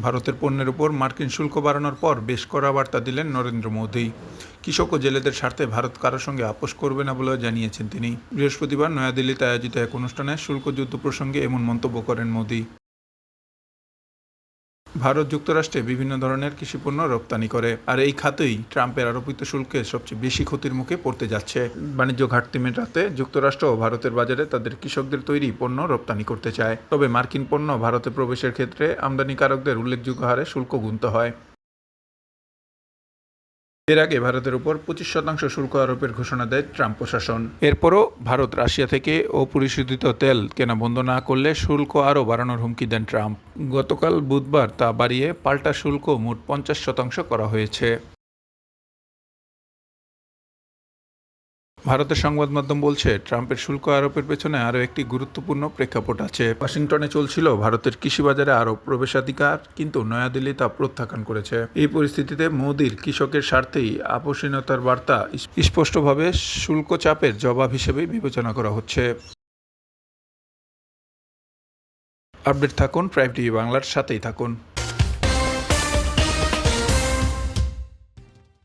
ভারতের পণ্যের উপর মার্কিন শুল্ক বাড়ানোর পর বেশ কড়া বার্তা দিলেন নরেন্দ্র মোদী। কৃষক ও জেলেদের স্বার্থে ভারত কারোর সঙ্গে আপোষ করবে না বলেও জানিয়েছেন তিনি। বৃহস্পতিবার নয়াদিল্লিতে আয়োজিত এক অনুষ্ঠানে শুল্ক যুদ্ধ প্রসঙ্গে এমন মন্তব্য করেন মোদী। ভারত যুক্তরাষ্ট্রে বিভিন্ন ধরনের কৃষিপণ্য রপ্তানি করে, আর এই খাতেই ট্রাম্পের আরোপিত শুল্কে সবচেয়ে বেশি ক্ষতির মুখে পড়তে যাচ্ছে। বাণিজ্য ঘাটতি মেটাতে যুক্তরাষ্ট্র ও ভারতের বাজারে তাদের কৃষকদের তৈরি পণ্য রপ্তানি করতে চায়, তবে মার্কিন পণ্য ভারতে প্রবেশের ক্ষেত্রে আমদানিকারকদের উল্লেখযোগ্য হারে শুল্ক গুনতে হয়। এর আগে ভারতের উপর 25% শুল্ক আরোপের ঘোষণা দেয় ট্রাম্প প্রশাসন। এরপরও ভারত রাশিয়া থেকে অপরিশোধিত তেল কেনা বন্ধ না করলে শুল্ক আরও বাড়ানোর হুমকি দেন ট্রাম্প। গতকাল বুধবার তা বাড়িয়ে পাল্টা শুল্ক মোট 50% করা হয়েছে। ভারতের সংবাদ মাধ্যম বলছে, ট্রাম্পের শুল্ক আরোপের পেছনে আরও একটি গুরুত্বপূর্ণ প্রেক্ষাপট আছে। ওয়াশিংটনে চলছিল ভারতের কৃষি বাজারে আরও প্রবেশাধিকার, কিন্তু নয়াদিল্লি তা প্রত্যাখ্যান করেছে। এই পরিস্থিতিতে মোদির কৃষকের স্বার্থেই আপোষহীনতার বার্তা স্পষ্টভাবে শুল্ক চাপের জবাব হিসেবেই বিবেচনা করা হচ্ছে। আপডেট থাকুন প্রাইম টিভি বাংলার সাথেই থাকুন।